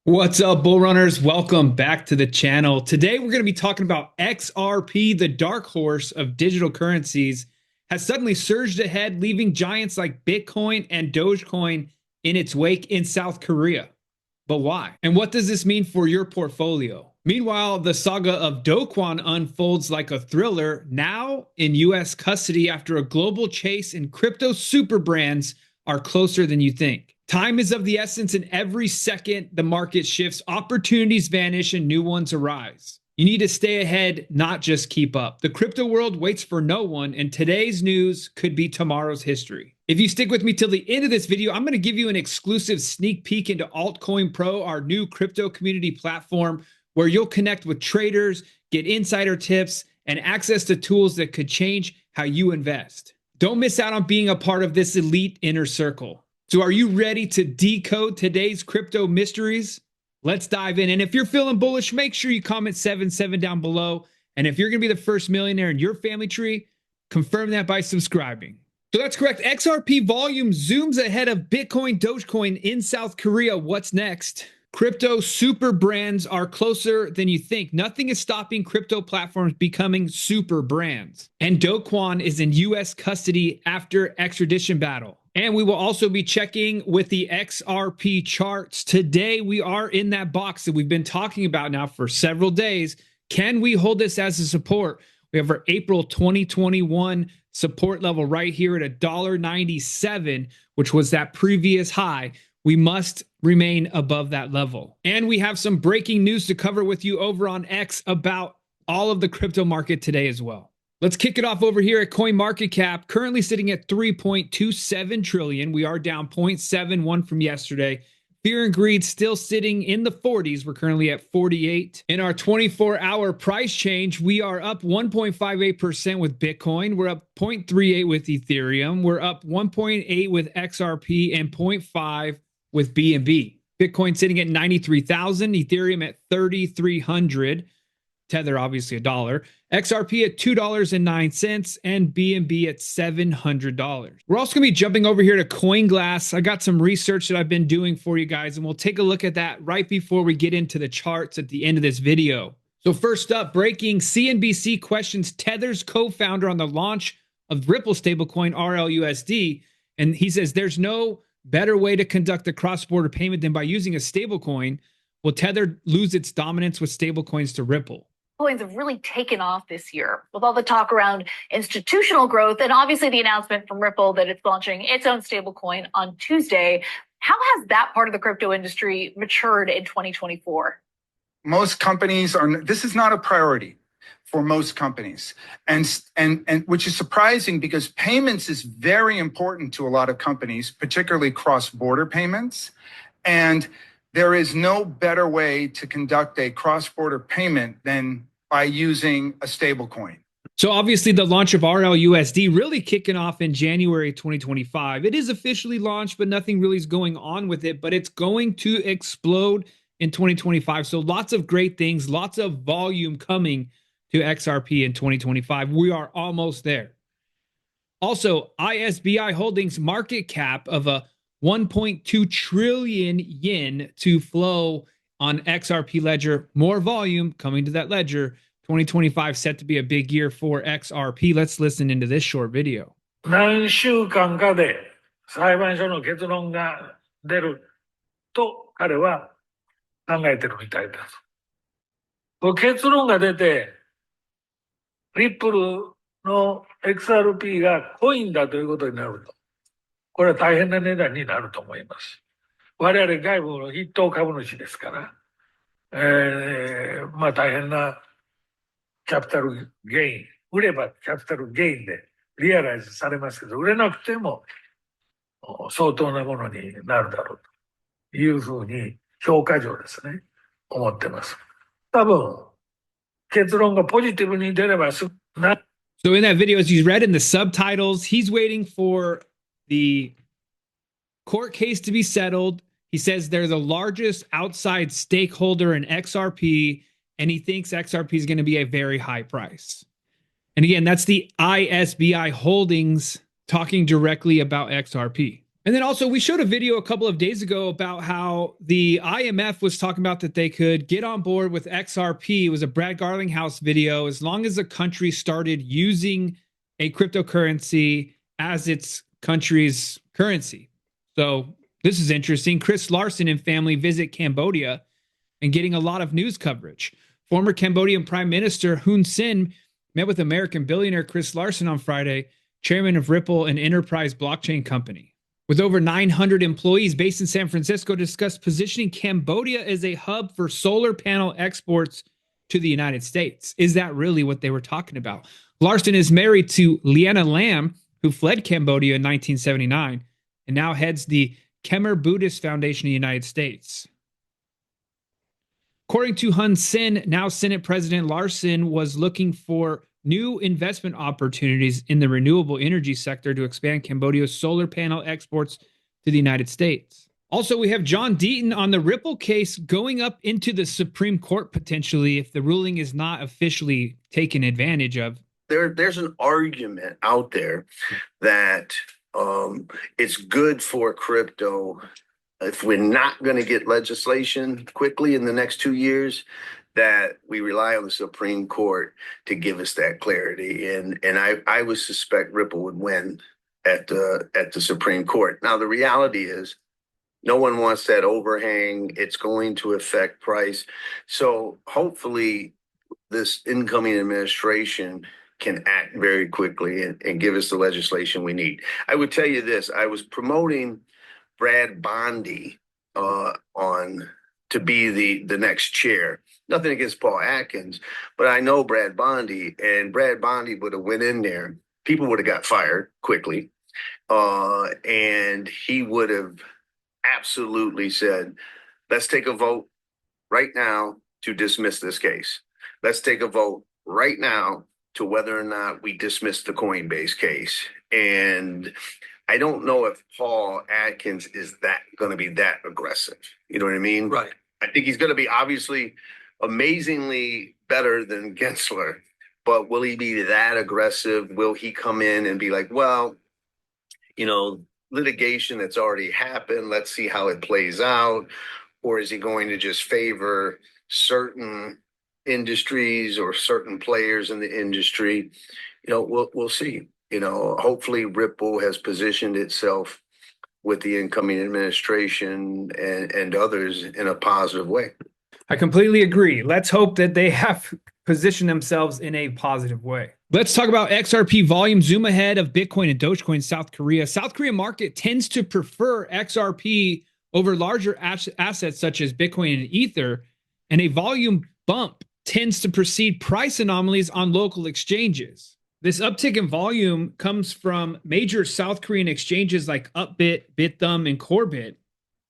What's up, bull runners? Welcome back to the channel. Today, we're going to be talking about XRP, the dark horse of digital currencies, has suddenly surged ahead, leaving giants like Bitcoin and Dogecoin in its wake in South Korea. But why? And what does this mean for your portfolio? Meanwhile, the saga of Do Kwon unfolds like a thriller, now in US custody after a global chase, and crypto super brands are closer than you think. Time is of the essence, and every second the market shifts, opportunities vanish and new ones arise. You need to stay ahead, not just keep up. The crypto world waits for no one, and today's news could be tomorrow's history. If you stick with me till the end of this video, I'm going to give you an exclusive sneak peek into Altcoin Pro, our new crypto community platform, where you'll connect with traders, get insider tips, and access to tools that could change how you invest. Don't miss out on being a part of this elite inner circle. So are you ready to decode today's crypto mysteries? Let's dive in. And if you're feeling bullish, make sure you comment 77 down below. And if you're going to be the first millionaire in your family tree, confirm that by subscribing. So that's correct. XRP volume zooms ahead of Bitcoin, Dogecoin in South Korea. What's next? Crypto super brands are closer than you think. Nothing is stopping crypto platforms becoming super brands. And Do Kwon is in US custody after extradition battle. And we will also be checking with the XRP charts. Today, we are in that box that we've been talking about now for several days. Can we hold this as a support? We have our April 2021 support level right here at $1.97, which was that previous high. We must remain above that level. And we have some breaking news to cover with you over on X about all of the crypto market today as well. Let's kick it off over here at CoinMarketCap, currently sitting at 3.27 trillion. We are down 0.71 from yesterday. Fear and greed still sitting in the 40s. We're currently at 48. In our 24-hour price change, we are up 1.58% with Bitcoin. We're up 0.38 with Ethereum. We're up 1.8 with XRP and 0.5 with BNB. Bitcoin sitting at 93,000, Ethereum at 3,300. Tether, obviously $1. XRP at $2.09 and BNB at $700. We're also going to be jumping over here to CoinGlass. I got some research that I've been doing for you guys, and we'll take a look at that right before we get into the charts at the end of this video. So first up, breaking, CNBC questions Tether's co-founder on the launch of Ripple stablecoin RLUSD, and he says there's no better way to conduct a cross-border payment than by using a stablecoin. Will Tether lose its dominance with stablecoins to Ripple? Coins have really taken off this year with all the talk around institutional growth and obviously the announcement from Ripple that it's launching its own stablecoin on Tuesday. How has that part of the crypto industry matured in 2024? Most companies are, this is not a priority for most companies. And which is surprising because payments is very important to a lot of companies, particularly cross-border payments. And there is no better way to conduct a cross-border payment than by using a stablecoin. So obviously the launch of RLUSD really kicking off in January 2025. It is officially launched, but nothing really is going on with it, but it's going to explode in 2025. So lots of great things, lots of volume coming to XRP in 2025. We are almost there. Also, ISBI Holdings market cap of a 1.2 trillion yen to flow on XRP ledger. More volume coming to that ledger. 2025 set to be a big year for XRP. Let's listen into this short video. 何週間かで裁判所の結論が出ると彼は考えてるみたいです。これ結論が出て、リップルの XRP がコインだということになると、これは大変な値段になると思います。我々外部の筆頭株主ですから、まあ大変なキャピタルゲイン、売ればキャピタルゲインでリアライズされますけど、売れなくても相当なものになるだろうというふうに評価上ですね、思ってます。多分、結論がポジティブに出ればSo in that video, as you read in the subtitles, he's waiting for the court case to be settled. He says they're the largest outside stakeholder in XRP, and he thinks XRP is going to be a very high price. And again, that's the ISBI Holdings talking directly about XRP. And then also, we showed a video a couple of days ago about how the IMF was talking about that they could get on board with XRP. It was a Brad Garlinghouse video. As long as a country started using a cryptocurrency as its country's currency. So this is interesting. Chris Larsen and family visit Cambodia and getting a lot of news coverage. Former Cambodian Prime Minister Hun Sen met with American billionaire Chris Larsen on Friday, chairman of Ripple, an enterprise blockchain company. With over 900 employees based in San Francisco, discussed positioning Cambodia as a hub for solar panel exports to the United States. Is that really what they were talking about? Larsen is married to Liana Lam, who fled Cambodia in 1979 and now heads the Khmer Buddhist Foundation in the United States. According to Hun Sen, now Senate President Larsen was looking for new investment opportunities in the renewable energy sector to expand Cambodia's solar panel exports to the United States. Also, we have John Deaton on the Ripple case going up into the Supreme Court potentially if the ruling is not officially taken advantage of. There's an argument out there that it's good for crypto if we're not going to get legislation quickly in the next 2 years, that we rely on the Supreme Court to give us that clarity. And I would suspect Ripple would win at the Supreme Court. Now, the reality is no one wants that overhang. It's going to affect price. So hopefully this incoming administration can act very quickly and give us the legislation we need. I would tell you this. I was promoting Brad Bondi to be the next chair. Nothing against Paul Atkins, but I know Brad Bondi, and Brad Bondi would have went in there. People would have got fired quickly, and he would have absolutely said, let's take a vote right now to dismiss this case. Let's take a vote right now to whether or not we dismiss the Coinbase case. And I don't know if Paul Atkins is going to be that aggressive. You know what I mean? Right. I think he's going to be obviously amazingly better than Gensler, but will he be that aggressive? Will he come in and be like, well, litigation that's already happened, let's see how it plays out? Or is he going to just favor certain industries or certain players in the industry? We'll see. Hopefully Ripple has positioned itself with the incoming administration and others in a positive way. I completely agree. Let's hope that they have positioned themselves in a positive way. Let's talk about XRP volume. Zoom ahead of Bitcoin and Dogecoin in South Korea. South Korean market tends to prefer XRP over larger assets such as Bitcoin and Ether, and a volume bump tends to precede price anomalies on local exchanges. This uptick in volume comes from major South Korean exchanges like Upbit, Bithumb, and Corebit,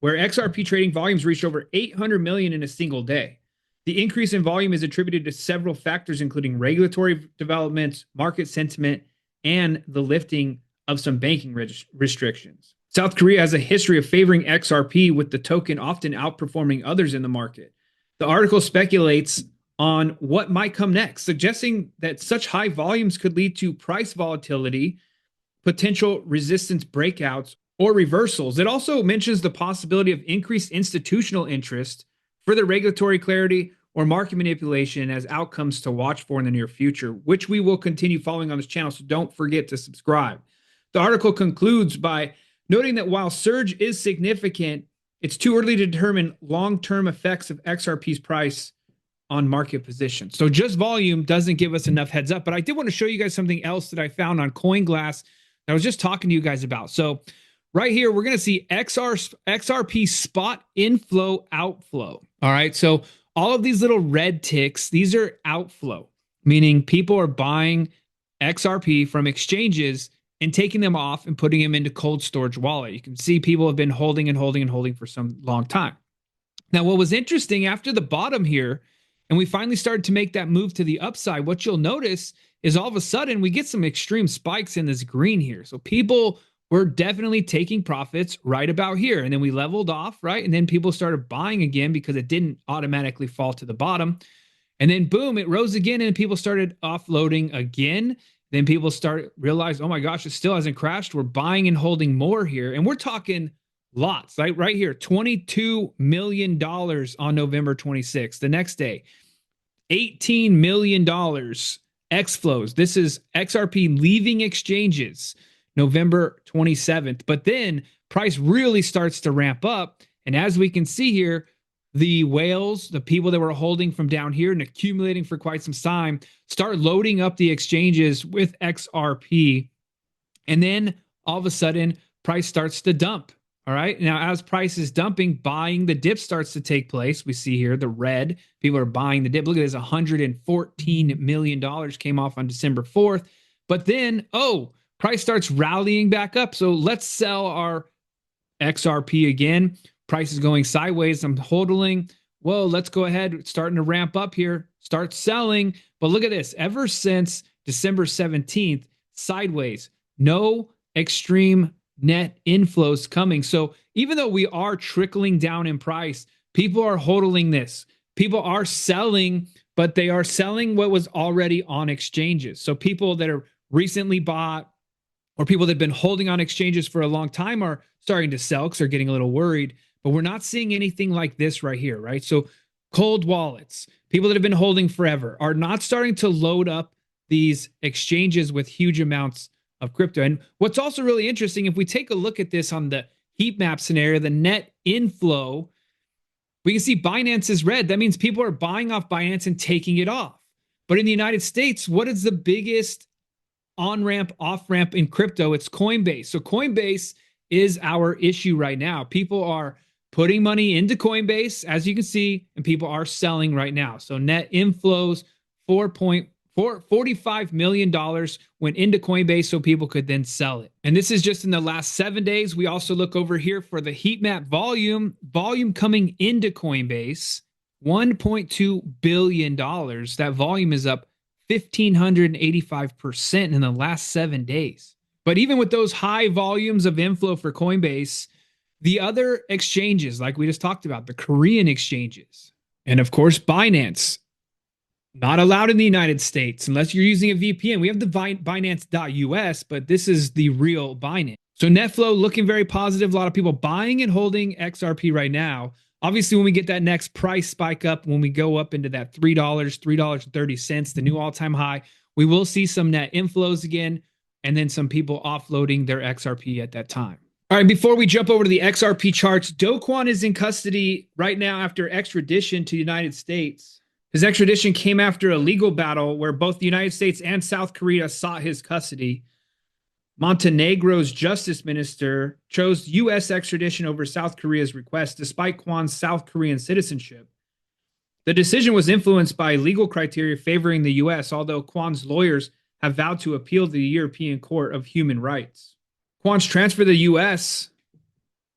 where XRP trading volumes reached over 800 million in a single day. The increase in volume is attributed to several factors, including regulatory developments, market sentiment, and the lifting of some banking restrictions. South Korea has a history of favoring XRP, with the token often outperforming others in the market. The article speculates on what might come next, suggesting that such high volumes could lead to price volatility, potential resistance breakouts, or reversals. It also mentions the possibility of increased institutional interest, further regulatory clarity, or market manipulation as outcomes to watch for in the near future, which we will continue following on this channel, so don't forget to subscribe. The article concludes by noting that while surge is significant, it's too early to determine long-term effects of XRP's price on market position. So just volume doesn't give us enough heads up, but I did want to show you guys something else that I found on CoinGlass that I was just talking to you guys about. So right here, we're going to see XRP spot inflow outflow. All right. So all of these little red ticks, these are outflow, meaning people are buying XRP from exchanges and taking them off and putting them into cold storage wallet. You can see people have been holding and holding and holding for some long time. Now, what was interesting after the bottom here, and we finally started to make that move to the upside, what you'll notice is all of a sudden we get some extreme spikes in this green here. So people were definitely taking profits right about here. And then we leveled off, right? And then people started buying again because it didn't automatically fall to the bottom. And then boom, it rose again and people started offloading again. Then people start realize, oh my gosh, it still hasn't crashed. We're buying and holding more here. And we're talking lots, right here, $22 million on November 26th. The next day, $18 million X flows. This is XRP leaving exchanges November 27th. But then price really starts to ramp up. And as we can see here, the whales, the people that were holding from down here and accumulating for quite some time, start loading up the exchanges with XRP. And then all of a sudden, price starts to dump. All right. Now, as price is dumping, buying the dip starts to take place. We see here the red. People are buying the dip. Look at this, $114 million came off on December 4th. But then, price starts rallying back up. So let's sell our XRP again. Price is going sideways. I'm holding. Whoa, let's go ahead. It's starting to ramp up here. Start selling. But look at this. Ever since December 17th, sideways. No extreme net inflows coming. So even though we are trickling down in price, people are hodling this. People are selling, but they are selling what was already on exchanges. So people that are recently bought or people that have been holding on exchanges for a long time are starting to sell because they're getting a little worried. But we're not seeing anything like this right here, right? So cold wallets, people that have been holding forever are not starting to load up these exchanges with huge amounts of crypto. And what's also really interesting, if we take a look at this on the heat map scenario, the net inflow, we can see Binance is red. That means people are buying off Binance and taking it off. But in the United States, what is the biggest on-ramp, off-ramp in crypto? It's Coinbase. So Coinbase is our issue right now. People are putting money into Coinbase, as you can see, and people are selling right now. So net inflows, $45 million went into Coinbase so people could then sell it. And this is just in the last 7 days. We also look over here for the heat map volume coming into Coinbase, $1.2 billion. That volume is up 1,585% in the last 7 days. But even with those high volumes of inflow for Coinbase, the other exchanges, like we just talked about, the Korean exchanges, and of course, Binance, not allowed in the United States unless you're using a VPN. We have the Binance.us, but this is the real Binance. So net flow looking very positive. A lot of people buying and holding XRP right now. Obviously, when we get that next price spike up, when we go up into that $3.30, the new all-time high, we will see some net inflows again, and then some people offloading their XRP at that time. All right, before we jump over to the XRP charts, Do Kwon is in custody right now after extradition to the United States. His extradition came after a legal battle where both the United States and South Korea sought his custody. Montenegro's justice minister chose U.S. extradition over South Korea's request despite Kwon's South Korean citizenship. The decision was influenced by legal criteria favoring the U.S., although Kwon's lawyers have vowed to appeal to the European Court of Human Rights. Kwon's transfer to the U.S.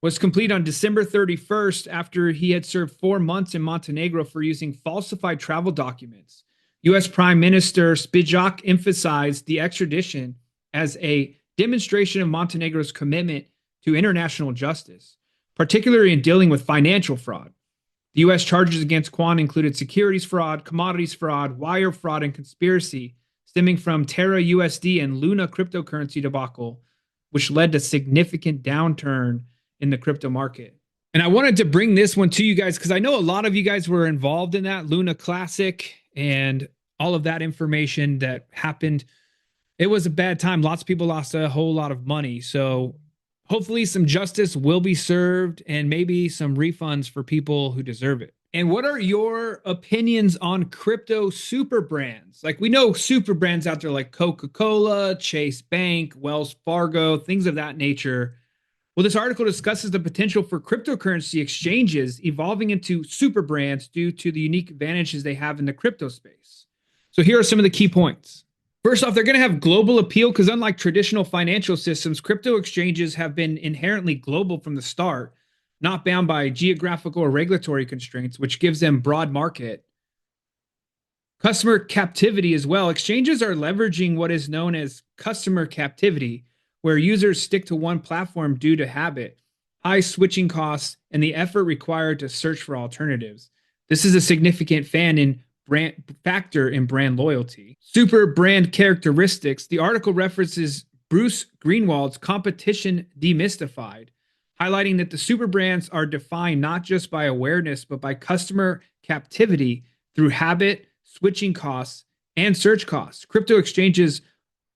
was complete on December 31st after he had served 4 months in Montenegro for using falsified travel documents. U.S. Prime Minister Spijak emphasized the extradition as a demonstration of Montenegro's commitment to international justice, particularly in dealing with financial fraud. The U.S. charges against Kwon included securities fraud, commodities fraud, wire fraud, and conspiracy stemming from Terra USD and Luna cryptocurrency debacle, which led to significant downturn in the crypto market. And I wanted to bring this one to you guys because I know a lot of you guys were involved in that Luna Classic and all of that information that happened. It was a bad time. Lots of people lost a whole lot of money. So hopefully some justice will be served and maybe some refunds for people who deserve it. And what are your opinions on crypto super brands? Like we know super brands out there like Coca-Cola, Chase Bank, Wells Fargo, things of that nature. Well, this article discusses the potential for cryptocurrency exchanges evolving into super brands due to the unique advantages they have in the crypto space. So here are some of the key points. First off, they're going to have global appeal because unlike traditional financial systems, crypto exchanges have been inherently global from the start, not bound by geographical or regulatory constraints, which gives them broad market. Customer captivity as well. Exchanges are leveraging what is known as customer captivity, where users stick to one platform due to habit, high switching costs, and the effort required to search for alternatives. This is a significant fan in brand factor in brand loyalty. Super brand characteristics. The article references Bruce Greenwald's Competition Demystified, highlighting that the super brands are defined not just by awareness, but by customer captivity through habit, switching costs, and search costs. Crypto exchanges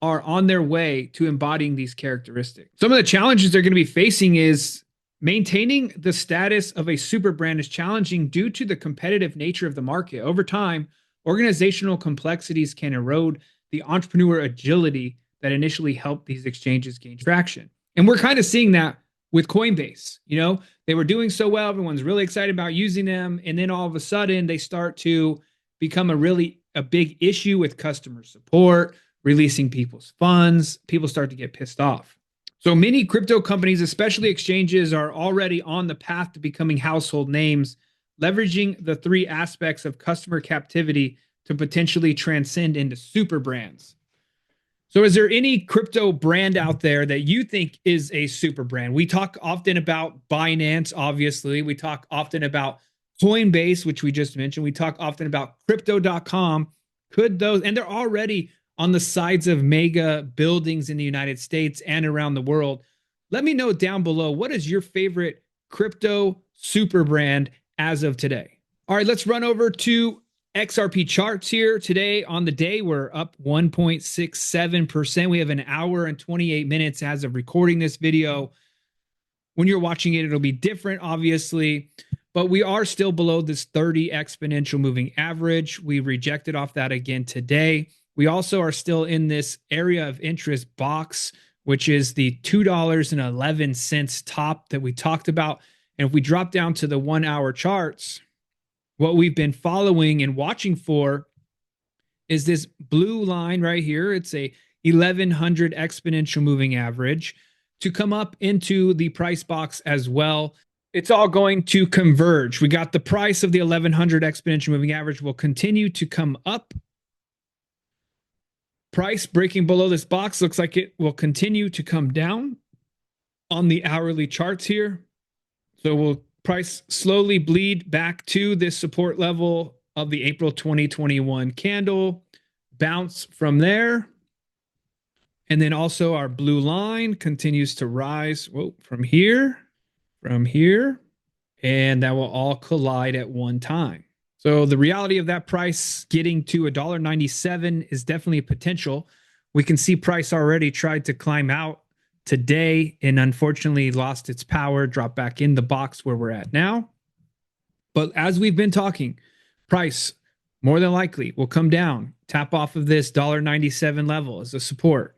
are on their way to embodying these characteristics. Some of the challenges they're going to be facing is maintaining the status of a super brand is challenging due to the competitive nature of the market. Over time, organizational complexities can erode the entrepreneur agility that initially helped these exchanges gain traction. And we're kind of seeing that with Coinbase. You know, they were doing so well, everyone's really excited about using them, and then all of a sudden they start to become a big issue with customer support, releasing people's funds. People start to get pissed off. So many crypto companies, especially exchanges, are already on the path to becoming household names, leveraging the three aspects of customer captivity to potentially transcend into super brands. So is there any crypto brand out there that you think is a super brand? We talk often about Binance, obviously. We talk often about Coinbase, which we just mentioned. We talk often about crypto.com. Could those, and they're already on the sides of mega buildings in the United States and around the world. Let me know down below, what is your favorite crypto super brand as of today? All right, let's run over to XRP charts here. Today on the day, we're up 1.67%. We have an hour and 28 minutes as of recording this video. When you're watching it, it'll be different, obviously, but we are still below this 30 exponential moving average. We rejected off that again today. We also are still in this area of interest box, which is the $2.11 top that we talked about. And if we drop down to the 1 hour charts, what we've been following and watching for is this blue line right here. It's a 1100 exponential moving average to come up into the price box as well. It's all going to converge. We got the price of the 1100 exponential moving average will continue to come up. Price breaking below this box looks like it will continue to come down on the hourly charts here. So we'll price slowly bleed back to this support level of the April 2021 candle, bounce from there. And then also our blue line continues to rise from here, and that will all collide at one time. So the reality of that price getting to $1.97 is definitely a potential. We can see price already tried to climb out today and unfortunately lost its power, dropped back in the box where we're at now. But as we've been talking, price more than likely will come down, tap off of this $1.97 level as a support.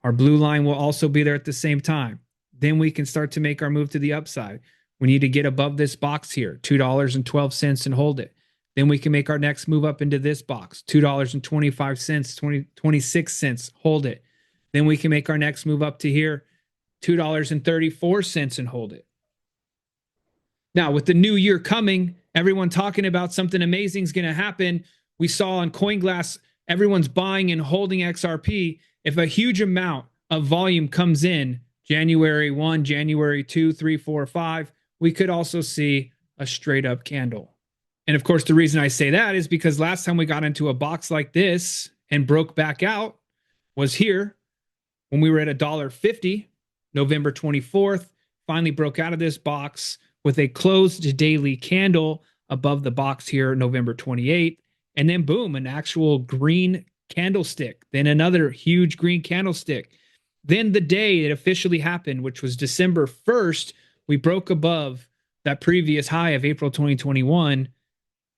Our blue line will also be there at the same time. Then we can start to make our move to the upside. We need to get above this box here, $2.12, and hold it. Then we can make our next move up into this box, $2.25, 26 cents, hold it. Then we can make our next move up to here, $2.34, and hold it. Now, with the new year coming, everyone talking about something amazing is going to happen. We saw on CoinGlass, everyone's buying and holding XRP. If a huge amount of volume comes in, January 1, January 2, 3, 4, 5, we could also see a straight up candle. And of course, the reason I say that is because last time we got into a box like this and broke back out was here when we were at $1.50, November 24th, finally broke out of this box with a closed daily candle above the box here, November 28th. And then boom, an actual green candlestick, then another huge green candlestick. Then the day it officially happened, which was December 1st, we broke above that previous high of April 2021.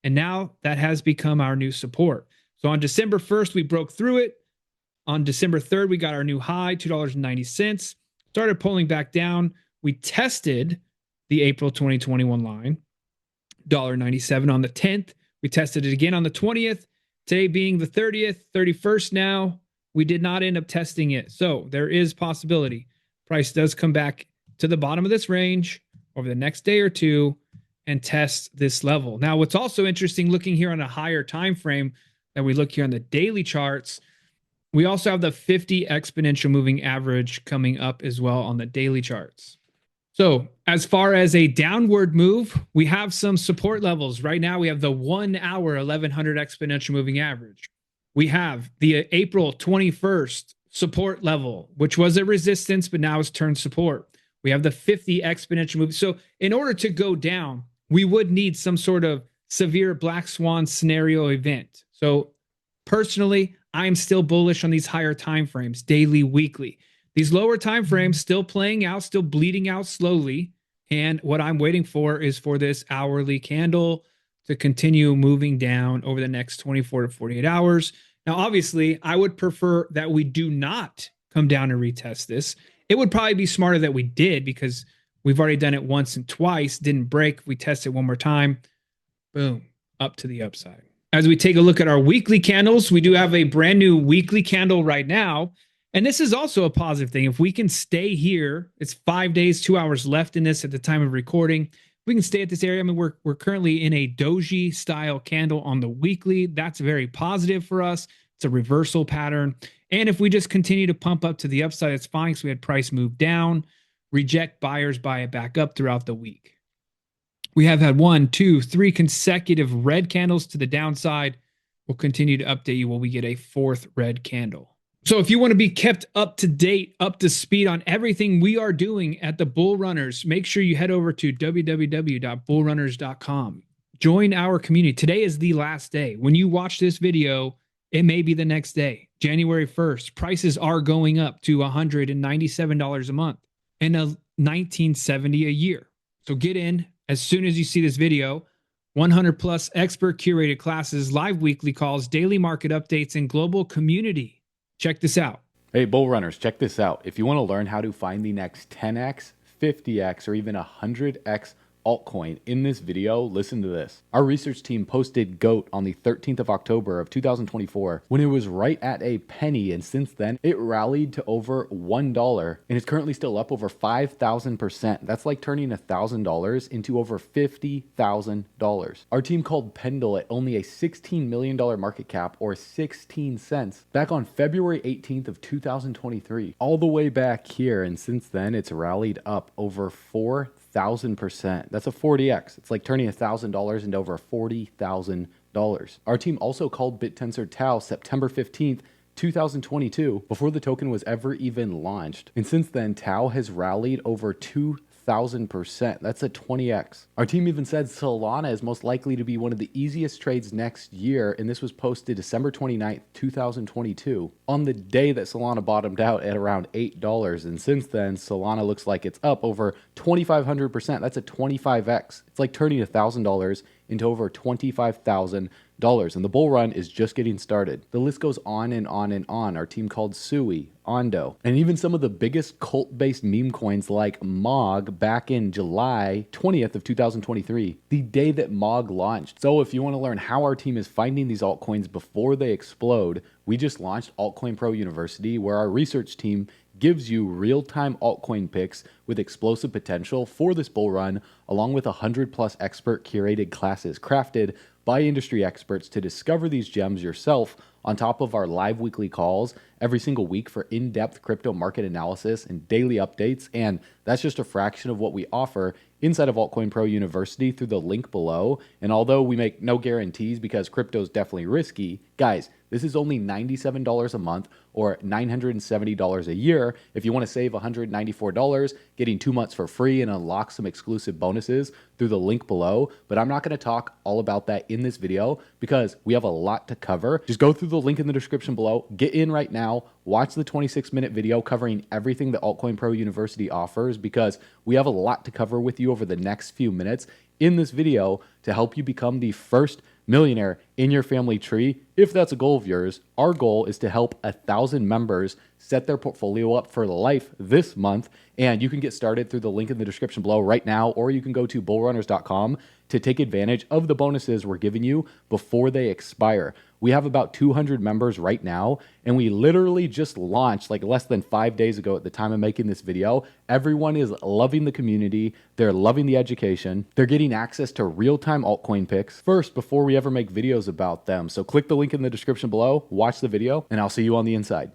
And now that has become our new support. So on December 1st, we broke through it. On December 3rd, we got our new high, $2.90. Started pulling back down. We tested the April 2021 line, $1.97 on the 10th. We tested it again on the 20th. Today being the 30th, 31st now, we did not end up testing it. So there is possibility. Price does come back to the bottom of this range over the next day or two and test this level. Now, what's also interesting looking here on a higher time frame that we look here on the daily charts, we also have the 50 exponential moving average coming up as well on the daily charts. So as far as a downward move, we have some support levels. Right now, we have the 1 hour 1100 exponential moving average. We have the April 21st support level, which was a resistance, but now it's turned support. We have the 50 exponential move. So in order to go down, we would need some sort of severe black swan scenario event. So personally, I'm still bullish on these higher time frames, daily, weekly. These lower time frames still playing out, still bleeding out slowly. And what I'm waiting for is for this hourly candle to continue moving down over the next 24 to 48 hours. Now, obviously, I would prefer that we do not come down and retest this. It would probably be smarter that we did because we've already done it once and twice, didn't break. We test it one more time. Boom, up to the upside. As we take a look at our weekly candles, we do have a brand new weekly candle right now. And this is also a positive thing. If we can stay here, it's 5 days, 2 hours left in this at the time of recording. If we can stay at this area, I mean, we're currently in a doji style candle on the weekly. That's very positive for us. It's a reversal pattern. And if we just continue to pump up to the upside, it's fine because we had price move down, reject buyers, buy it back up throughout the week. We have had 1, 2, 3 consecutive red candles to the downside. We'll continue to update you when we get a 4th red candle. So if you want to be kept up to date, up to speed on everything we are doing at the Bull Runners, make sure you head over to www.bullrunners.com. Join our community. Today is the last day. When you watch this video, it may be the next day, January 1st. Prices are going up to $197 a month and $19.70 a year. So get in as soon as you see this video. 100 plus expert curated classes, live weekly calls, daily market updates, and global community. Check this out. Hey, Bull Runners, check this out. If you want to learn how to find the next 10x, 50x, or even 100x altcoin in this video, listen to this. Our research team posted GOAT on the 13th of October of 2024 when it was right at a penny, and since then it rallied to over $1 and it's currently still up over 5,000%. That's like turning $1,000 into over $50,000. Our team called Pendle at only a $16 million market cap, or 16 cents, back on February 18th of 2023, all the way back here, and since then it's rallied up over 4,000%. That's a 40x. It's like turning $1,000 into over $40,000. Our team also called BitTensor Tau September 15th, 2022, before the token was ever even launched. And since then, Tau has rallied over 2,000%. That's a 20x. Our team even said Solana is most likely to be one of the easiest trades next year, and this was posted December 29th, 2022, on the day that Solana bottomed out at around $8. And since then, Solana looks like it's up over 2,500%. That's a 25x. It's like turning $1,000 into over $25,000. And the bull run is just getting started. The list goes on and on and on. Our team called Sui, Ondo, and even some of the biggest cult-based meme coins like MOG back in July 20th of 2023, the day that MOG launched. So if you want to learn how our team is finding these altcoins before they explode, we just launched Altcoin Pro University, where our research team gives you real-time altcoin picks with explosive potential for this bull run, along with 100 plus expert curated classes crafted by industry experts to discover these gems yourself, on top of our live weekly calls every single week for in-depth crypto market analysis and daily updates. And that's just a fraction of what we offer inside of Altcoin Pro University through the link below. And although we make no guarantees because crypto is definitely risky, guys, this is only $97 a month or $970 a year. If you want to save $194, getting 2 months for free and unlock some exclusive bonuses through the link below. But I'm not going to talk all about that in this video because we have a lot to cover. Just go through the link in the description below, get in right now, watch the 26-minute video covering everything that Altcoin Pro University offers, because we have a lot to cover with you over the next few minutes in this video to help you become the first millionaire in your family tree. If that's a goal of yours, our goal is to help 1,000 members set their portfolio up for life this month. And you can get started through the link in the description below right now, or you can go to bullrunners.com to take advantage of the bonuses we're giving you before they expire. We have about 200 members right now, and we literally just launched like less than 5 days ago at the time of making this video. Everyone is loving the community. They're loving the education. They're getting access to real-time altcoin picks first before we ever make videos about them. So click the link in the description below, watch the video, and I'll see you on the inside.